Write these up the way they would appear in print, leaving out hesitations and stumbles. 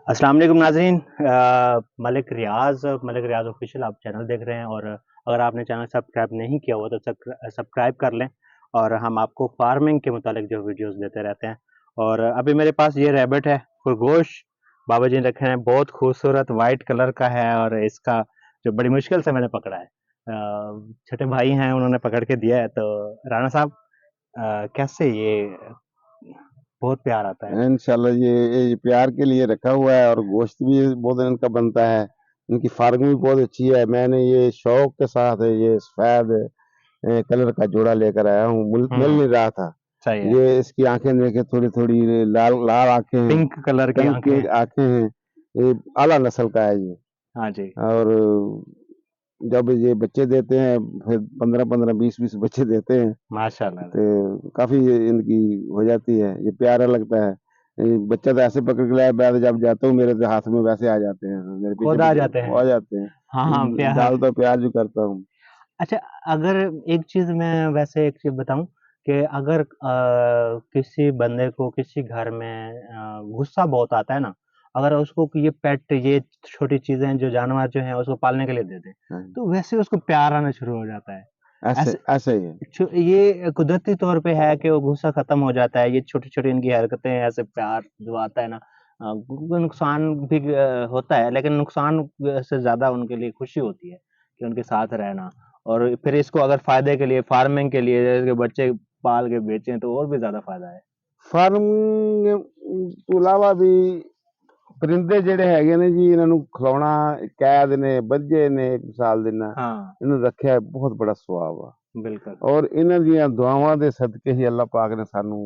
अस्सलाम वालेकुम नाज़रीन। मलिक रियाज़ ऑफिशियल आप चैनल देख रहे हैं और अगर आपने चैनल सब्सक्राइब नहीं किया हुआ तो सब्सक्राइब कर लें। और हम आपको फार्मिंग के मुतालिक जो वीडियोस देते रहते हैं। और अभी मेरे पास ये रैबिट है, खरगोश बाबा जी ने रखे हैं, बहुत खूबसूरत वाइट कलर का है और इसका जो बड़ी मुश्किल से मैंने पकड़ा है। छोटे भाई हैं, उन्होंने पकड़ के दिया है। तो राना साहब, कैसे ये बहुत प्यार आता है। इंशाल्लाह ये प्यार के लिए रखा हुआ है और गोश्त भी बहुत इनका बनता है। इनकी फार्मिंग भी बहुत अच्छी है। मैंने ये शौक के साथ ये सफेद कलर का जोड़ा लेकर आया हूँ। मिल हम्म, नहीं रहा था। सही है। ये इसकी आंखें देखे, थोड़ी थोड़ी लाल लाल आंखें हैं, पिंक कलर की पिंक आंखें। आंखें हैं। ये आला नस्ल का है ये। हाँ जी। और जब ये बच्चे देते हैं, फिर 15-15 20-20 बच्चे देते हैं, माशाल्लाह। तो काफी इनकी हो जाती है। ये प्यारा लगता है। बच्चा तो ऐसे पकड़ के लाया, मैं जब जाता हूँ मेरे तो हाथ में वैसे आ जाते हैं, मेरे पीछे खुद आ पीछे जाते वो हैं। आ जाते हैं। हाँ, हाँ, प्यार। डालता प्यार जो करता हूँ। अच्छा, अगर एक चीज़ मैं वैसे एक चीज़ बताऊँ कि अगर किसी बंदे को किसी घर में गुस्सा बहुत आता है ना, अगर उसको ये पेट, ये छोटी चीज़ें जो जानवर जो हैं उसको पालने के लिए दे दें, हाँ, तो वैसे उसको प्यार आना शुरू हो जाता है। ऐसे ऐसे ऐसे ही है। ये कुदरती तौर पे है कि वो गुस्सा खत्म हो जाता है। ये छोटी-छोटी इनकी हरकतें, ऐसे प्यार जो आता है ना, कोई नुकसान भी होता है, लेकिन नुकसान से ज़्यादा उनके लिए खुशी होती है कि उनके साथ रहना। और फिर इसको अगर फ़ायदे के लिए, फार्मिंग के लिए जैसे कि बच्चे पाल के बेचें तो और भी ज़्यादा फ़ायदा है। फार्मिंग ਤੋਂ ਇਲਾਵਾ भी परिंदे ਜਿਹੜੇ ਹੈਗੇ ਨੇ ਜੀ, ਇਹਨਾਂ ਨੂੰ ਖਿਲਾਉਣਾ, ਕੈਦ ਨੇ, ਬੱਝੇ ਨੇ, ਇੱਕ ਮਿਸਾਲ ਦਿੰਦਾ, हाँ, ਇਹਨੂੰ ਰੱਖਿਆ ਬਹੁਤ ਬੜਾ ਸਵਾਬ ਆ। बिल्कुल। ਔਰ ਇਹਨਾਂ ਦੀਆਂ ਦੁਆਵਾਂ ਦੇ ਸਦਕੇ ਹੀ ਅੱਲਾਹ ਪਾਕ ਨੇ ਸਾਨੂੰ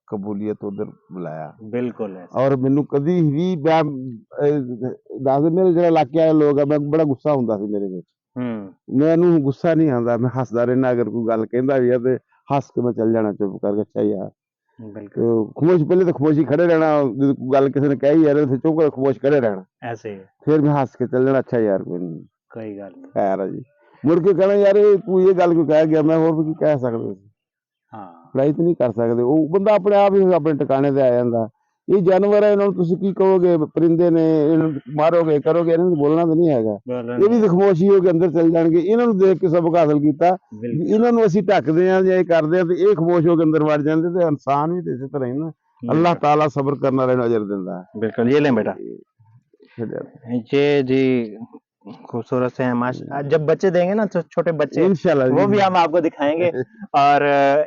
ਕਬੂਲੀਅਤ ਉਧਰ ਬੁਲਾਇਆ। बिल्कुल ऐसे ही। ਔਰ ਮੈਨੂੰ ਕਦੀ ਵੀ ਮੈਂ ਦੱਸ, ਮੇਰੇ ਜਿਹੜਾ ਇਲਾਕੇ ਵਾਲੇ ਲੋਕ ਆ, ਮੈਂ ਬੜਾ ਗੁੱਸਾ ਹੁੰਦਾ ਸੀ ਮੇਰੇ ਵਿੱਚ। हुँ, ਮੈਨੂੰ ਗੁੱਸਾ ਨਹੀਂ ਆਉਂਦਾ, ਮੈਂ ਹੱਸਦਾ ਰਹਿਣਾ। ਅਗਰ ਕੋਈ ਗੱਲ ਕਹਿੰਦਾ ਵੀ ਆ ਤੇ ਹੱਸ ਕੇ ਮੈਂ ਚੱਲ ਜਾਣਾ ਚੁੱਪ ਕਰਕੇ, ਅੱਛਾ ਯਾਰ। बिल्कुल, तो खामोश, पहले तो खामोश ही खड़े रहना, जो गल किसी ने कही यार फिर चुप कर खामोश खड़े रहना। ऐसे ही है, फिर मैं हंस के चल जाना, अच्छा यार कोई नहीं, कोई गल नहीं। खैर है जी। मुड़ के कहना यार तू ये गल क्यों कह गया, मैं होर भी की कह सकते सी। हाँ, ਲੜਾਈ ਤਾਂ ਨਹੀਂ ਕਰ ਸਕਦੇ। ਉਹ ਬੰਦਾ ਆਪਣੇ ਆਪ ਹੀ ਆਪਣੇ ਟਿਕਾਣੇ ਤੇ ਆ ਜਾਂਦਾ। ਇਹ ਜਾਨਵਰ ਹੈ, ਇਹਨਾਂ ਨੂੰ ਤੁਸੀਂ ਕੀ ਕਹੋਗੇ? ਪਰਿੰਦੇ ਨੇ, ਇਹਨਾਂ ਨੂੰ ਮਾਰੋਗੇ ਕਰੋਗੇ, ਇਹਨਾਂ ਨੂੰ ਬੋਲਣਾ ਤਾਂ ਨਹੀਂ ਹੈਗਾ। बोला ਇਹ नहीं ਵੀ है। ਤਾਂ ਖਾਮੋਸ਼ੀ ਹੋ ਕੇ ਅੰਦਰ ਚਲ ਜਾਣਗੇ। ਇਹਨਾਂ ਨੂੰ ਦੇਖ ਕੇ ਸਬਕ ਹਾਸਲ ਕੀਤਾ ਵੀ बिल्कुल, ਇਹਨਾਂ ਨੂੰ ਅਸੀਂ ਢੱਕਦੇ ਹਾਂ ਜਾਂ ਇਹ ਕਰਦੇ ਹਾਂ ਤੇ ਇਹ ਖਾਮੋਸ਼ ਹੋ ਕੇ ਅੰਦਰ ਵੜ ਜਾਂਦੇ। ਤੇ ਇਨਸਾਨ ਵੀ ਤੇ ਇਸੇ ਤਰ੍ਹਾਂ ਹੀ ਨਾ, ਅੱਲਾਹ बिल्कुल, ਤਾਲਾ ਸਬਰ ਕਰਨ ਵਾਲੇ ਨੂੰ ਅਜਰ ਦਿੰਦਾ ਹੈ। बिल्कुल, ये लें बेटा। ਤੇ ਫਿਰ ये जी खूबसूरत से हैं जब बच्चे देंगे ना, तो छोटे बच्चे, इंशाल्लाह वो जी। भी हम आपको दिखाएँगे। और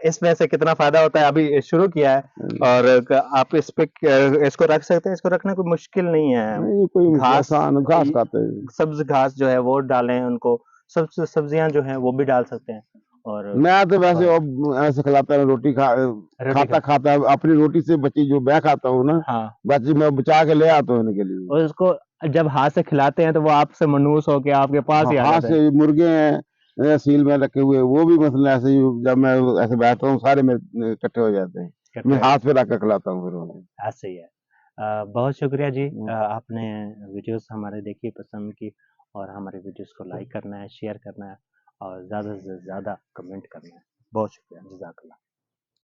इसमें से कितना फ़ायदा होता है, अभी शुरू किया है। और आप इस पे इसको रख सकते हैं, इसको रखना कोई मुश्किल नहीं है। नहीं कोई घास, आसान घास खाते हैं। सब्ज़ घास जो है वो डालें उनको, सब्जियाँ जो हैं वो भी डाल सकते हैं। और मैं तो वैसे हाँ, अब ऐसे खिलाता हूँ, रोटी रोटी खाता का, खाता अपनी रोटी से बची जो मैं खाता हूँ ना, हाँ, बची मैं बचा के ले आता हूँ इनके लिए। और उसको जब हाथ से खिलाते हैं तो वो आपसे मनुस होके आपके पास हाँ, ही आ हाथ जाता है। से मुर्गे हैं सील में रखे हुए, वो भी मतलब ऐसे ही, जब मैं ऐसे बैठता हूँ सारे मेरे इकट्ठे हो जाते हैं। कहते मैं हैं, हाथ पे रख कर खिलाता हूँ फिर उन्हें। ऐसे ही है। बहुत शुक्रिया जी, हम्म, आपने वीडियोस हमारे देखी, पसंद की। और हमारे वीडियोस को लाइक करना है, शेयर करना है और ज़्यादा से ज़्यादा कमेंट करना है। बहुत शुक्रिया, जज़ाकल्लाह।